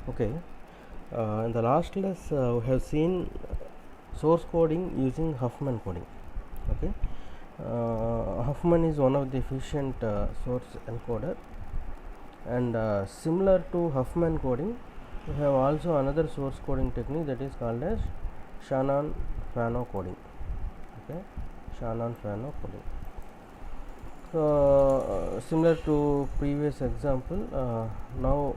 Okay, in the last class we have seen source coding using Huffman coding. Okay, Huffman is one of the efficient source encoder, and similar to Huffman coding, we have also another source coding technique that is called as Shannon-Fano coding. Okay, Shannon-Fano coding. So similar to previous example, now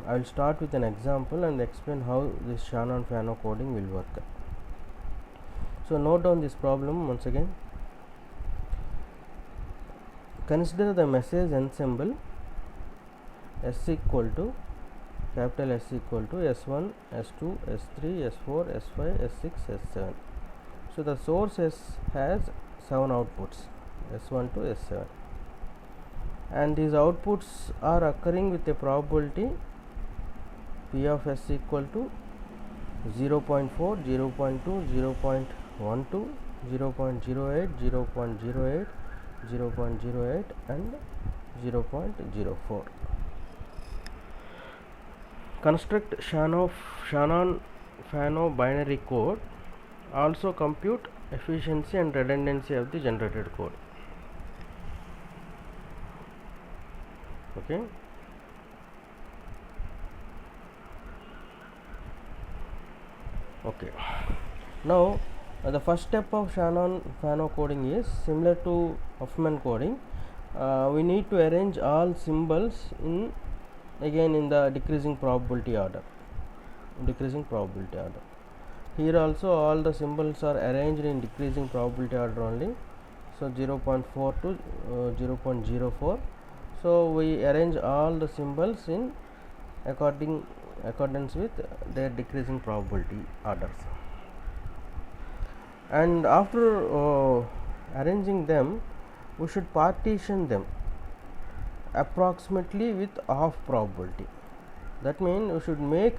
I will start with an example and explain how this Shannon-Fano coding will work. So note down this problem once again. Consider the message ensemble S equal to capital S equal to S1, S2, S3, S4, S5, S6, S7. So the source S has 7 outputs, S1 to S7, and these outputs are occurring with a probability P of S equal to 0.4, 0.2, 0.12, 0.08, 0.08, 0.08 and 0.04. Construct Shannon-Fano binary code. Also compute efficiency and redundancy of the generated code. Okay. Okay. Now the first step of Shannon-Fano coding is similar to Huffman coding. We need to arrange all symbols in the decreasing probability order. Here also all the symbols are arranged in decreasing probability order only. So 0.4 to 0.04. So we arrange all the symbols in accordance with their decreasing probability orders. And after arranging them, we should partition them approximately with half probability. That means we should make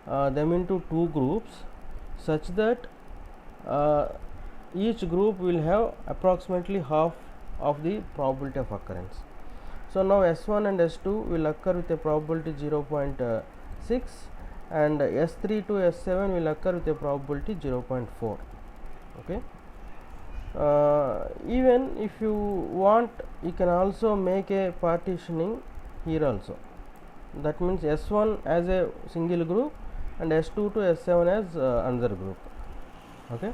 them into two groups such that each group will have approximately half of the probability of occurrence. So now S1 and S2 will occur with a probability 0.6 and S3 to S7 will occur with a probability 0.4. Okay. Even if you want, you can also make a partitioning here also. That means S1 as a single group and S2 to S7 as another group. Okay.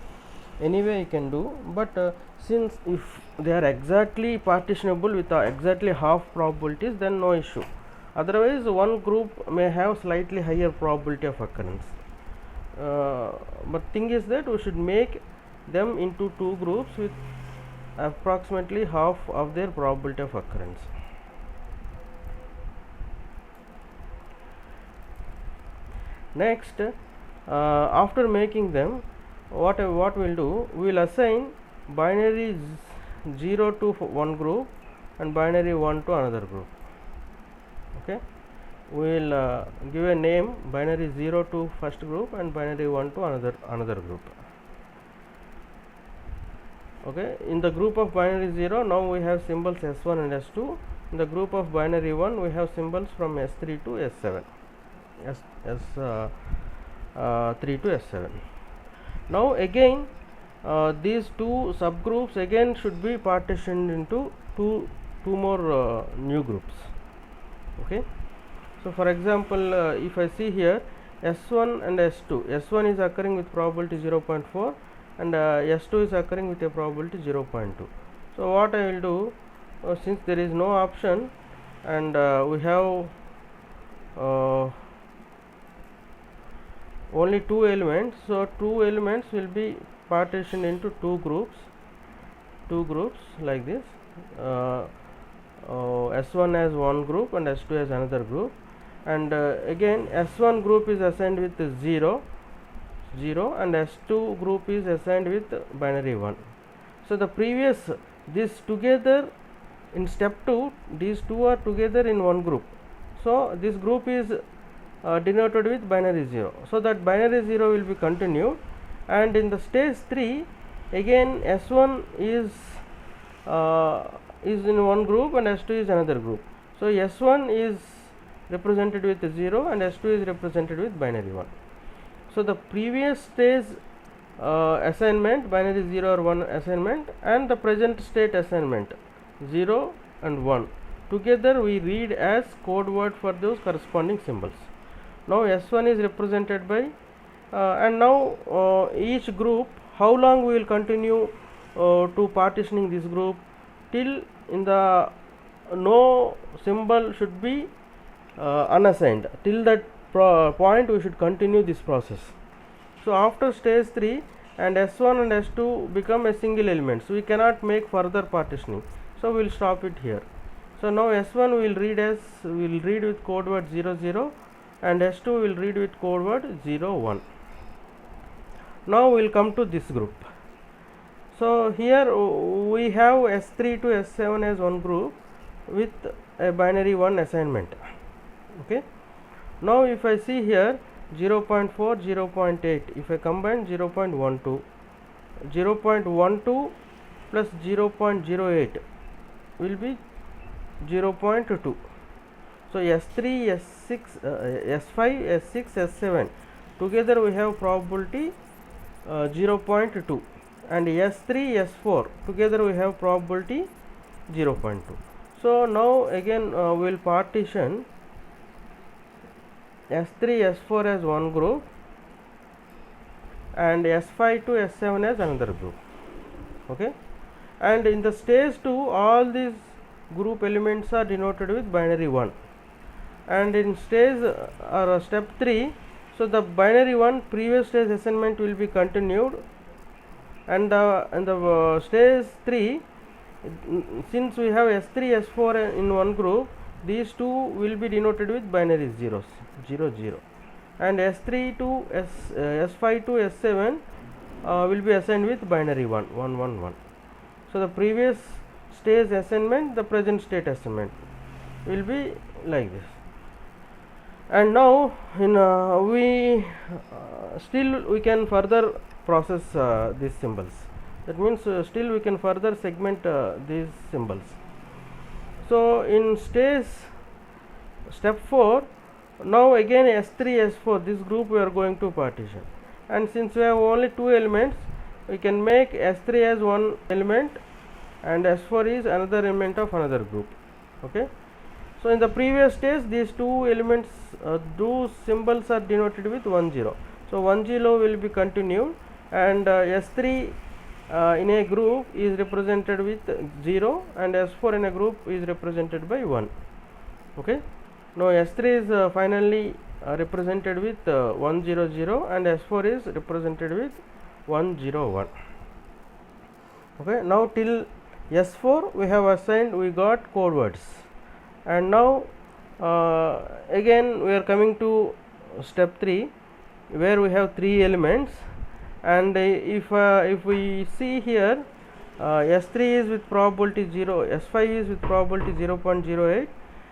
Anyway you can do, but since if they are exactly partitionable with exactly half probabilities, then no issue. Otherwise one group may have slightly higher probability of occurrence, but thing is that we should make them into two groups with approximately half of their probability of occurrence. Next, after making them, what we will do, we will assign binary 0 to one group and binary 1 to another group. Okay, we will give a name binary 0 to first group and binary 1 to another group. Okay, in the group of binary 0, now we have symbols S1 and S2. In the group of binary 1, we have symbols from S3 to S7, S3 to S7. Now again these two subgroups again should be partitioned into two more new groups. Okay. So for example, if I see here S1 and S2, S1 is occurring with probability 0.4 and S2 is occurring with a probability 0.2. So what I will do, since there is no option and we have only two elements, so two elements will be partitioned into two groups like this. S1 as one group and S2 as another group, and again S1 group is assigned with 0 and S2 group is assigned with binary 1. So the previous, this together in step 2, these two are together in one group, so this group is denoted with binary 0, so that binary 0 will be continued, and in the stage 3 again S1 is in one group and S2 is another group. So S1 is represented with 0 and S2 is represented with binary 1. So the previous stage assignment, binary 0 or 1 assignment, and the present state assignment 0 and 1 together we read as code word for those corresponding symbols. Now S1 is represented by and now each group, how long we will continue to partitioning this group till in the no symbol should be unassigned. Till that point we should continue this process. So after stage 3 and S1 and S2 become a single element, so we cannot make further partitioning, so we will stop it here. So now S1 we will read with code word 00 and S2 will read with code word 01. Now we will come to this group. So here we have S3 to S7 as one group with a binary 1 assignment. Okay. Now if I see here 0.4, 0.8, if I combine 0.12, 0.12 plus 0.08 will be 0.2. So S3, S6, S5, S6, S7 together we have probability 0.2, and S3, S4 together we have probability 0.2. So now again we will partition S3, S4 as one group and S5 to S7 as another group. Okay, and in the stage 2 all these group elements are denoted with binary 1, and in stage or step 3, so the binary 1 previous stage assignment will be continued, and the stage 3, since we have S3, S4 in one group, these two will be denoted with binary zeros, 0, 0, and S3 to S5 to S7 will be assigned with binary 1, 1, 1, 1. So the previous stage assignment, the present state assignment will be like this. And now in still we can further process these symbols. That means still we can further segment these symbols. So in step 4, now again S3, S4, this group we are going to partition, and since we have only two elements, we can make S3 as one element and S4 is another element of another group. Okay. So in the previous stage these two elements, those symbols are denoted with 1, 0. So 1, 0 will be continued, and S3 in a group is represented with 0 and S4 in a group is represented by 1. Okay. Now S3 is finally represented with 1, 0, 0 and S4 is represented with 1, 0, 1. Okay. Now till S4 we have assigned, we got code words, and now again we are coming to step 3 where we have 3 elements, and if we see here S3 is with probability 0, S5 is with probability 0.08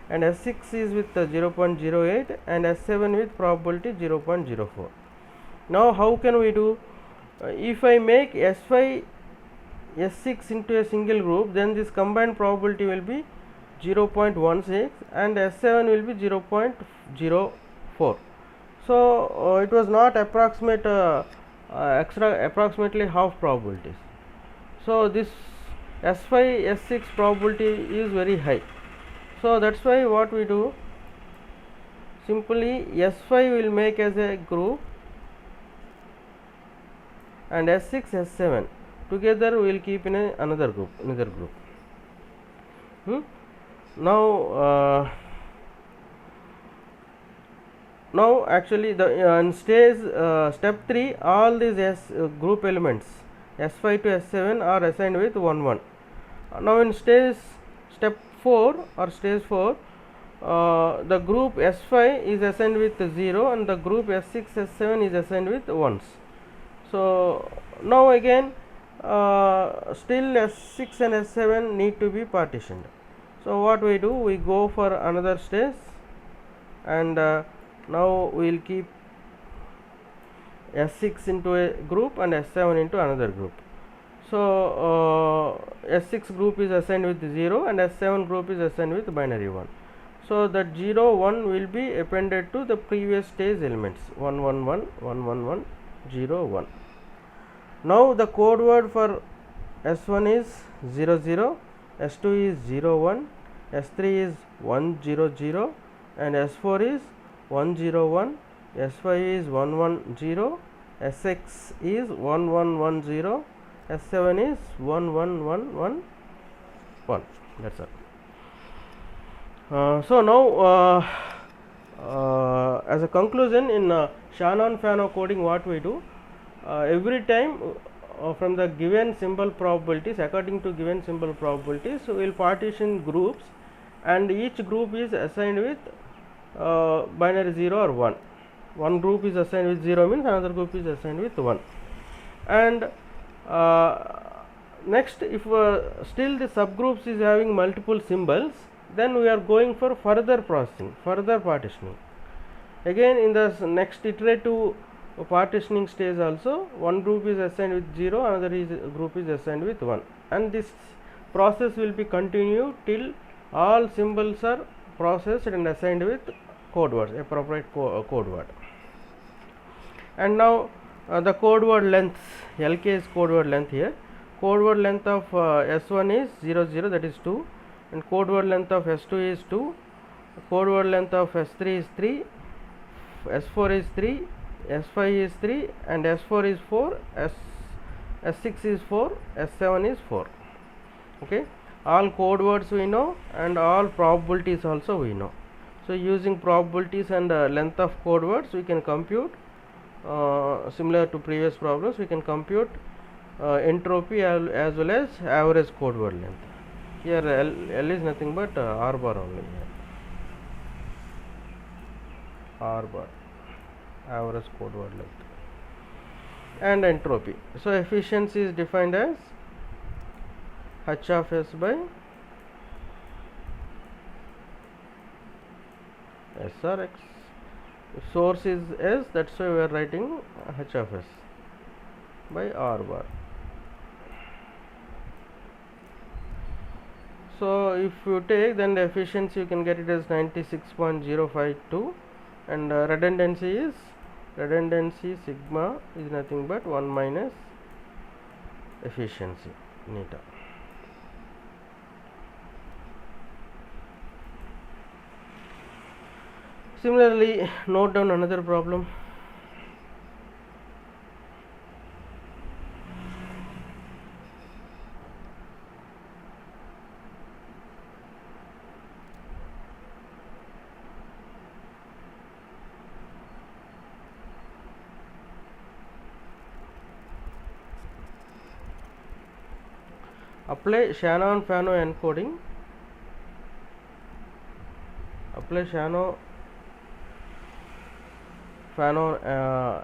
and S6 is with 0.08 and S7 with probability 0.04. Now how can we do? If I make S5 S6 into a single group, then this combined probability will be 0.16 and S7 will be 0.04. So it was not approximate approximately half probabilities. So this S5 S6 probability is very high. So that's why what we do, simply S5 will make as a group and S6 S7 together we will keep in another group. Now actually the in stage step 3 all these group elements S5 to S7 are assigned with 1, 1. Now in step 4 or stage 4 the group S5 is assigned with 0 and the group S6 S7 is assigned with 1s. So now again still S6 and S7 need to be partitioned. So what we do, we go for another stage, and now we will keep S6 into a group and S7 into another group. So S6 group is assigned with 0 and S7 group is assigned with binary 1. So that 0 1 will be appended to the previous stage elements 1 1 1 1 1 1 0 1. Now the code word for S1 is 0 0, S2 is 0 1, S3 is 1 0 0, and S4 is 1 0 1, S5 is 1 1 0, S6 is 1 1 1 0, S7 is 1 1 1 1 1. That's all. So now as a conclusion, in Shannon-Fano coding, what we do, every time from the given symbol probabilities, according to given symbol probabilities, so we will partition groups, and each group is assigned with binary 0 or 1. One group is assigned with 0 means another group is assigned with 1. And next, if still the subgroups is having multiple symbols, then we are going for further processing, further partitioning. Again, in the next iterative partitioning stage also, one group is assigned with 0, another group is assigned with 1, and this process will be continued till all symbols are processed and assigned with code words, appropriate code word. And now the code word length, LK is code word length here. Code word length of S1 is 0 0, that is 2, and code word length of S2 is 2, code word length of S3 is 3, S4 is 3, S5 is 3, and S4 is 4, S6 is 4, S7 is 4. Okay, all code words we know, and all probabilities also we know. So using probabilities and length of code words, we can compute similar to previous problems, we can compute entropy as well as average code word length. Here L is nothing but R bar only, R bar, average code word length, and entropy. So efficiency is defined as H of S by S or X. If source is S, that's why we are writing H of S by R bar. So if you take, then the efficiency you can get it as 96.052, and redundancy sigma is nothing but 1 minus efficiency neta. Similarly, note down another problem. Apply Shannon-Fano encoding. Apply Shannon-Fano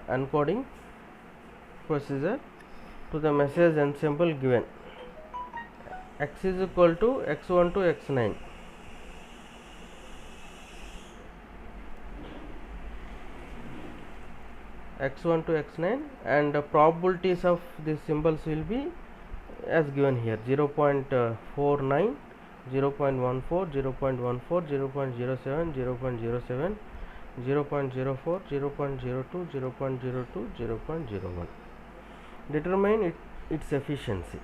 encoding procedure to the message ensemble given. X is equal to x1 to x9. X1 to x9, and the probabilities of these symbols will be as given here: 0.49, 0.14, 0.14, 0.07, 0.07, 0.04, 0.02, 0.02, 0.01. Determine its efficiency.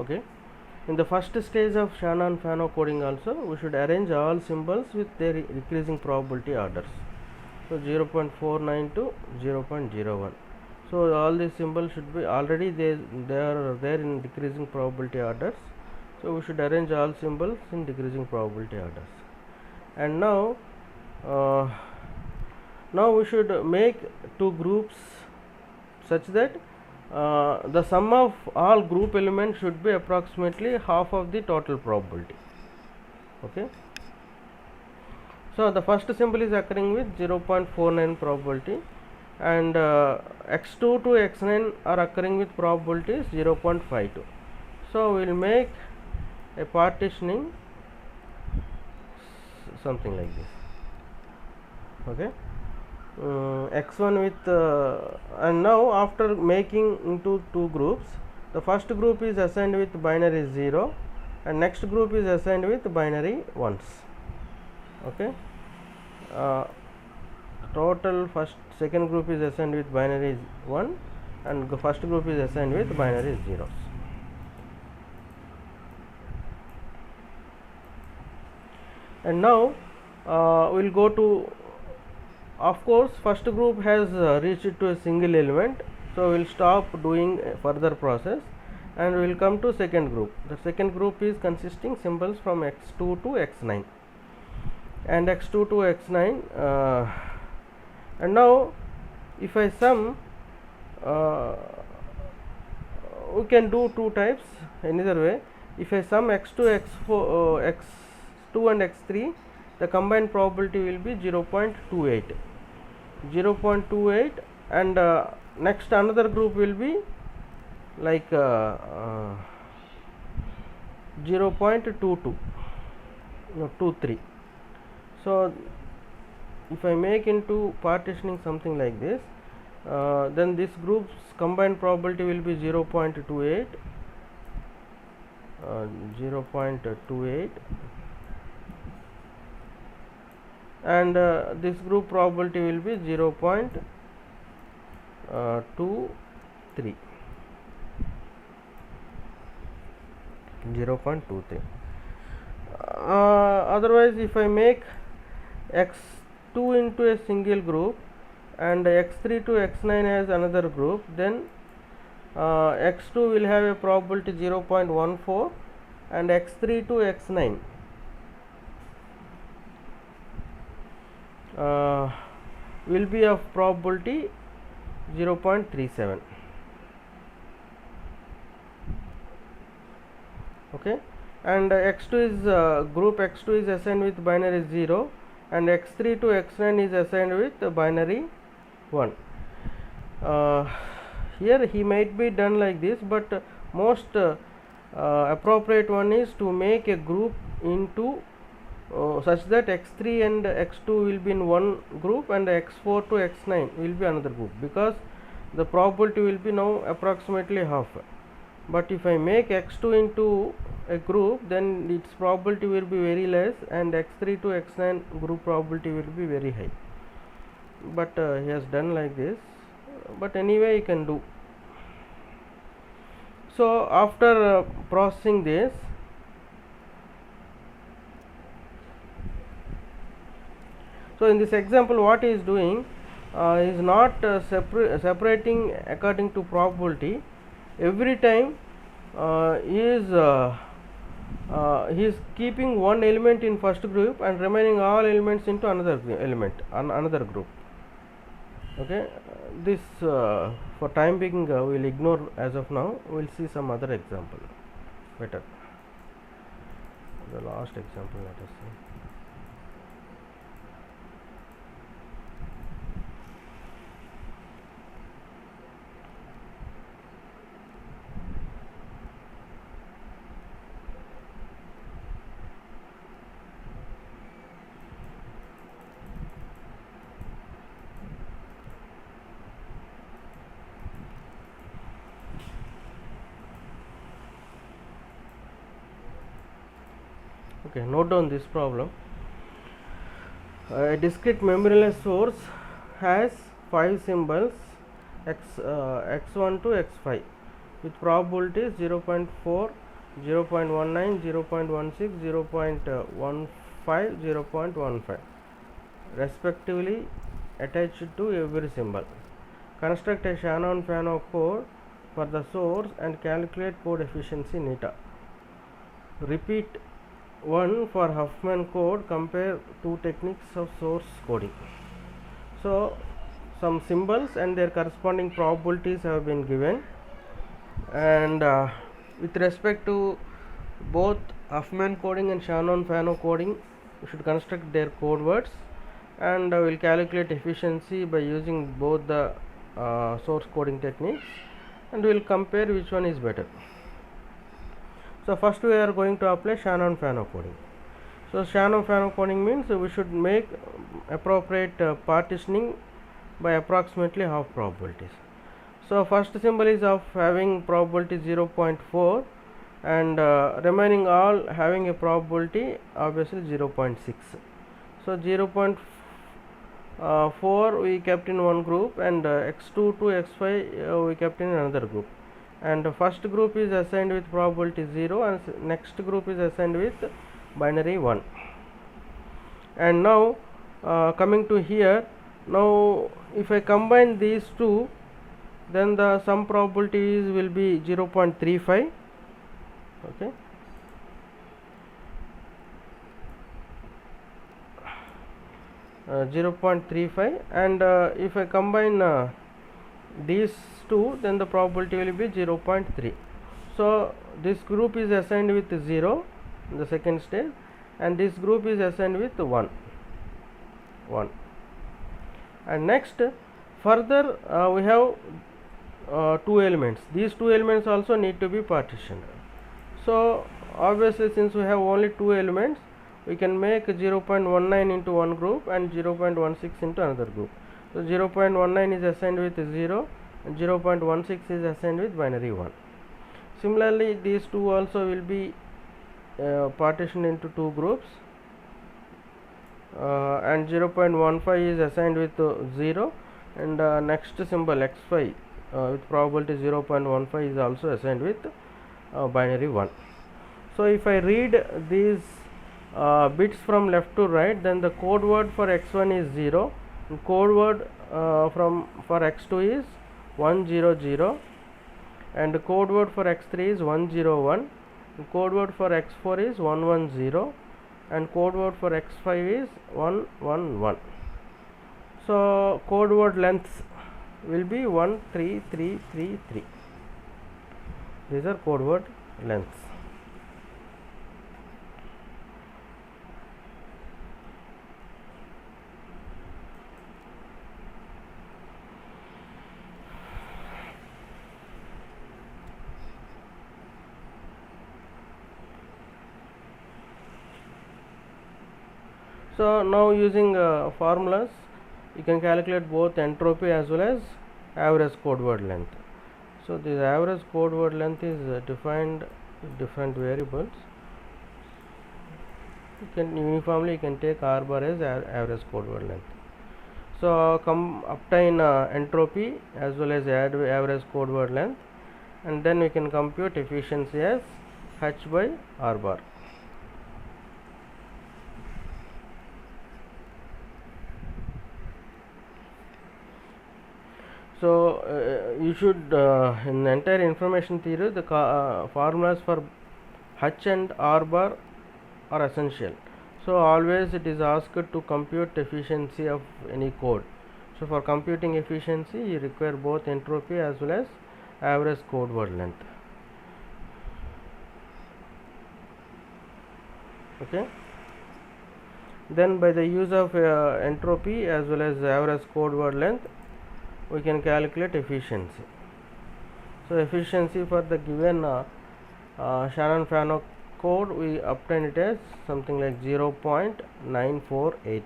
Okay, in the first stage of Shannon-Fano coding also, we should arrange all symbols with their increasing probability orders. So 0.49 to 0.01. So all these symbols should be already they are there in decreasing probability orders. So we should arrange all symbols in decreasing probability orders. And now we should make two groups such that the sum of all group elements should be approximately half of the total probability. Okay. So the first symbol is occurring with 0.49 probability, and x2 to x9 are occurring with probability 0.52. So we will make a partitioning something like this. Okay. X1 with and now after making into two groups, the first group is assigned with binary 0 and next group is assigned with binary 1s. Okay. Total second group is assigned with binary 1 and the first group is assigned with binary 0s. And now we will go to, of course first group has reached to a single element, so we will stop doing further process and we will come to second group. The second group is consisting symbols from x2 to x9 and x2 to x9, and now if I sum, we can do two types another way. If I sum x2, x4, x2 and x3, the combined probability will be 0.28, and next another group will be like 0.22, no 23. So if I make into partitioning something like this, then this group's combined probability will be 0.28, and this group probability will be 0.23. Otherwise, if I make x2 into a single group and x3 to x9 as another group, then x2 will have a probability 0.14 and x3 to x9 will be of probability 0.37. Okay, and x2 is group x2 is assigned with binary 0 and x3 to x9 is assigned with binary 1. Here he might be done like this, but most appropriate one is to make a group into such that x3 and x2 will be in one group and x4 to x9 will be another group, because the probability will be now approximately half. But if I make x2 into a group, then its probability will be very less and x3 to x9 group probability will be very high. But he has done like this, but anyway you can do. So after processing this, so in this example what he is doing is not separating according to probability. Every time he is keeping one element in first group and remaining all elements into another element, another group. Okay, this for time being we will ignore as of now. We will see some other example better. The last example, let us see. Okay, note down this problem. A discrete memoryless source has 5 symbols x1 to x5 with probabilities 0.4, 0.19, 0.16, 0.15, 0.15 respectively attached to every symbol. Construct a Shannon-Fano code for the source and calculate code efficiency in eta. Repeat one for Huffman code. Compare two techniques of source coding. So some symbols and their corresponding probabilities have been given, and with respect to both Huffman coding and Shannon-Fano coding, we should construct their code words, and we will calculate efficiency by using both the source coding techniques, and we will compare which one is better. So first we are going to apply Shannon-Fano coding. So Shannon-Fano coding means we should make appropriate partitioning by approximately half probabilities. So first symbol is of having probability 0.4, and remaining all having a probability obviously 0.6. So 0.4 we kept in one group, and x2 to x5 we kept in another group, and first group is assigned with probability 0 and next group is assigned with binary 1. And now coming to here, now if I combine these two, then the sum probabilities will be 0.35. okay, 0.35, and if I combine these two, then the probability will be 0.3. So this group is assigned with 0 in the second stage, and this group is assigned with 1. And next further we have two elements. These two elements also need to be partitioned. So obviously, since we have only two elements, we can make 0.19 into one group and 0.16 into another group. So 0.19 is assigned with 0 and 0.16 is assigned with binary 1. Similarly, these two also will be partitioned into two groups, and 0.15 is assigned with 0, and next symbol x5 with probability 0.15 is also assigned with binary 1. So if I read these bits from left to right, then the code word for x1 is 0, and code word for x2 is 100, and the code word for x3 is 101, and code word for x4 is 110, and code word for x5 is 111. So code word lengths will be 13333. These are code word lengths. So now using formulas, you can calculate both entropy as well as average code word length. So this average code word length is defined with different variables. You can uniformly take r bar as average code word length. So obtain entropy as well as average code word length, and then we can compute efficiency as h by r bar. So you should in the entire information theory, the formulas for h and r bar are essential. So always it is asked to compute efficiency of any code. So for computing efficiency, you require both entropy as well as average code word length. Okay. Then by the use of entropy as well as average code word length, we can calculate efficiency. So efficiency for the given Shannon-Fano code, we obtain it as something like 0.948.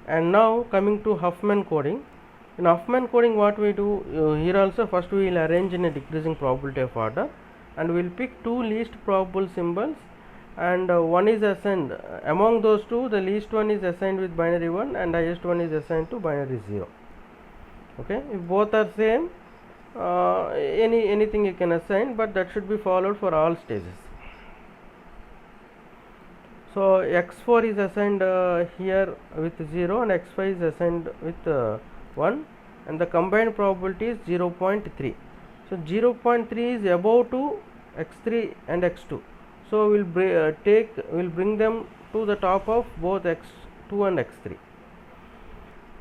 And now coming to Huffman coding. In Huffman coding, what we do here also, first we will arrange in a decreasing probability of order, and we will pick two least probable symbols, and one is assigned among those two, the least one is assigned with binary 1 and highest one is assigned to binary 0. Okay, if both are same, anything you can assign, but that should be followed for all stages. So x4 is assigned here with 0 and x5 is assigned with 1, and the combined probability is 0.3. So 0.3 is above to x3 and x2. So we'll bring them to the top of both x2 and x3.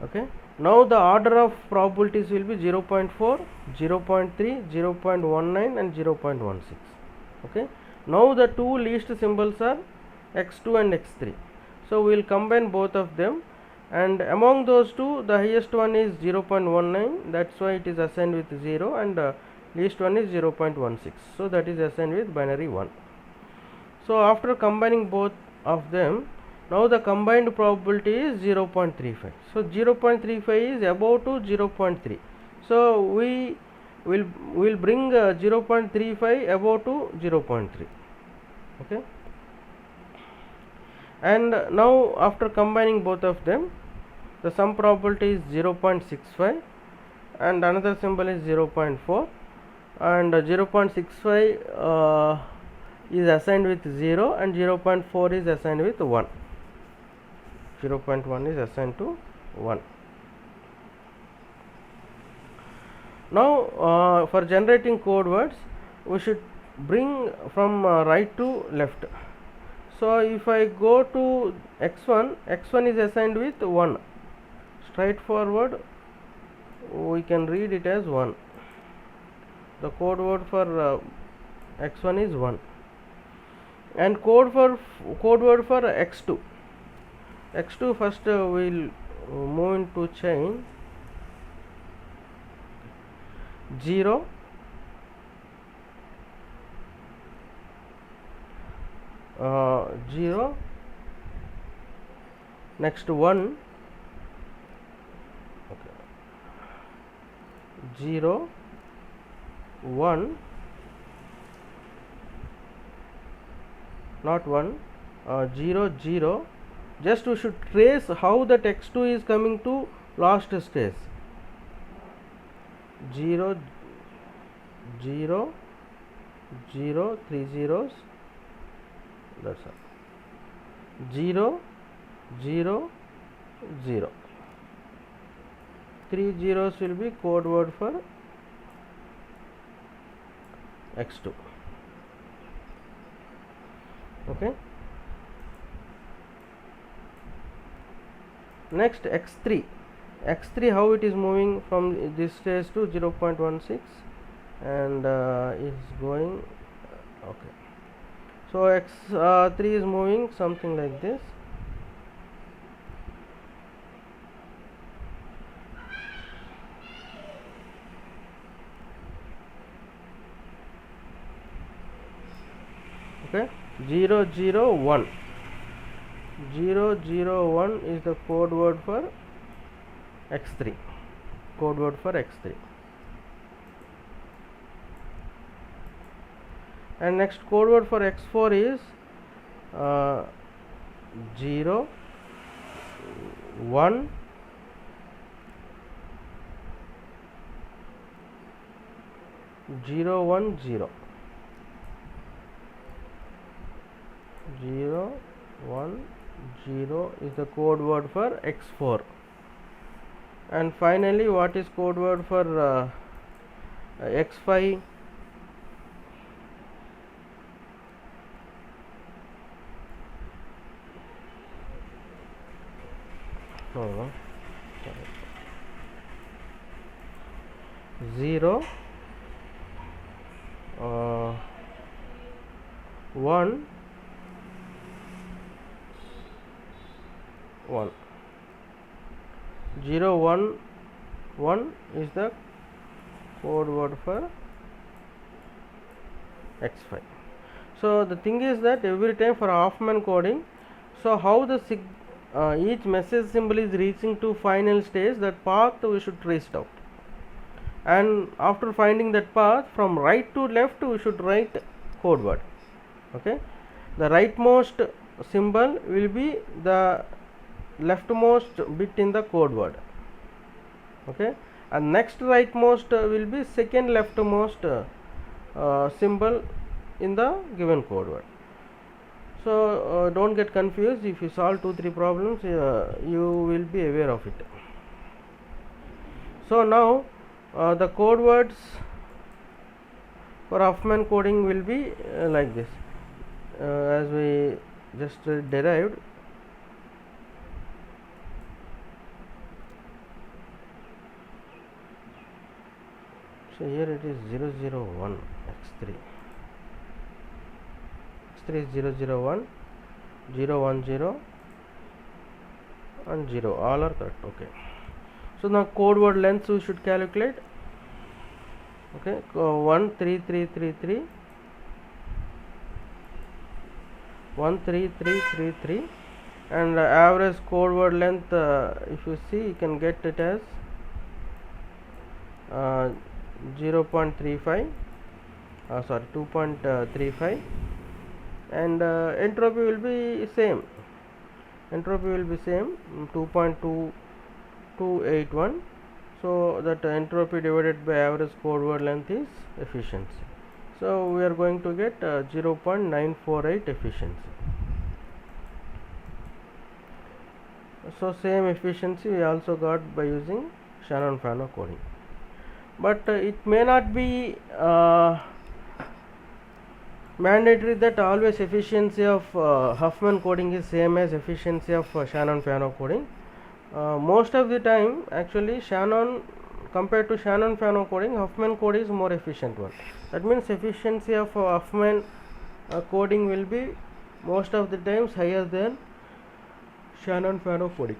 Okay. Now the order of probabilities will be 0.4, 0.3, 0.19 and 0.16. Okay. Now the two least symbols are x2 and x3. So we will combine both of them, and among those two the highest one is 0.19, that's why it is assigned with 0, and least one is 0.16, so that is assigned with binary 1. So after combining both of them, now the combined probability is 0.35. So 0.35 is above to 0.3. So we will bring 0.35 above to 0.3. Okay. And now after combining both of them, the sum probability is 0.65 and another symbol is 0.4, and 0.65 is assigned with 0 and 0.4 is assigned with 1. 0.1 is assigned to 1. Now for generating code words, we should bring from right to left. So if I go to x1, x1 is assigned with 1. Straightforward, we can read it as 1. The code word for x1 is 1. And code word for x2. X2 first we'll move into chain 0, 0, next 1, okay, 0, 1, not 1, 0, 0. Just we should trace how that x2 is coming to last stage. 0, 0, 0, 3 zeros, that's all. 0, 0, 0. 3 zeros will be code word for x2. Okay. Next x3. X3, how it is moving from this stage to 0.16 and is going, okay. So x3 is moving something like this. Okay, 0, 0, 1. 0, 0, 1 is the code word for x3. Code word for x3. And next code word for x4 is 0, 1, 0, 1, 0. 0, 1, 0 is the code word for x4. And finally, what is code word for x5? No. 0, 1, 1. 0, 1, 1 is the code word for x5. So the thing is that every time for Hoffman coding, so how the each message symbol is reaching to final stage, that path we should trace it out, and after finding that path from right to left we should write code word. Okay, the rightmost symbol will be the leftmost bit in the code word. Okay, and next rightmost will be second leftmost symbol in the given code word. So don't get confused. If you solve 2-3 problems, you will be aware of it. So now the code words for Huffman coding will be like this, as we just derived. So here it is 001 x3 is 001, 010 and 0, all are correct. Okay, so now code word length we should calculate. Okay, 13333, 13333, and average code word length, if you see, you can get it as 0.35, sorry 2.35, and entropy will be same. 2.2281. So that entropy divided by average code word length is efficiency. So we are going to get 0.948 efficiency. So same efficiency we also got by using Shannon-Fano coding, but it may not be mandatory that always efficiency of Huffman coding is same as efficiency of Shannon-Fano coding. Most of the time, actually, compared to Shannon-Fano coding, Huffman code is more efficient one. That means efficiency of Huffman coding will be most of the times higher than Shannon-Fano coding.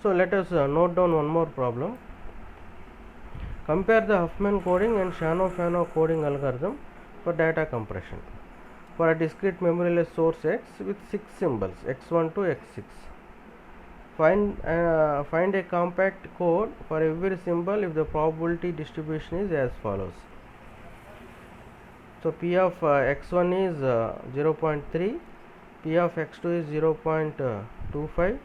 So let us note down one more problem. Compare the Huffman coding and Shannon-Fano coding algorithm for data compression for a discrete memoryless source X with 6 symbols x1 to x6. Find a compact code for every symbol if the probability distribution is as follows. So P of x1 is 0.3, P of x2 is 0.25,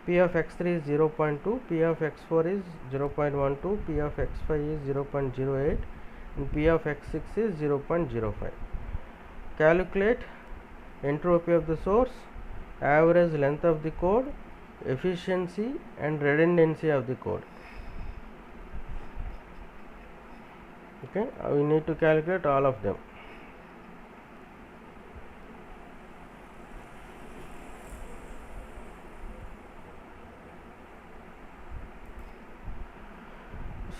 P of x3 is 0.2, P of x4 is 0.12, P of x5 is 0.08, and P of x6 is 0.05. Calculate entropy of the source, average length of the code, efficiency and redundancy of the code. Okay, we need to calculate all of them.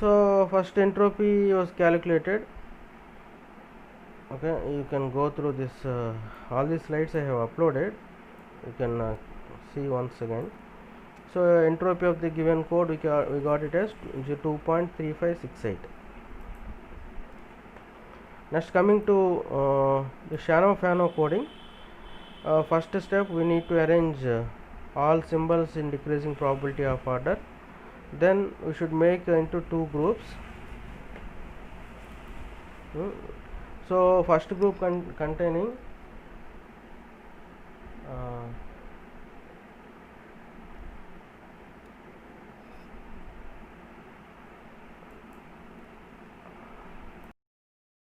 So first entropy was calculated. Okay, you can go through this, all these slides I have uploaded, you can see once again. So entropy of the given code, we got it as 2.3568. Next, coming to the Shannon-Fano coding, first step we need to arrange all symbols in decreasing probability of order. Then we should make into two groups. So first group containing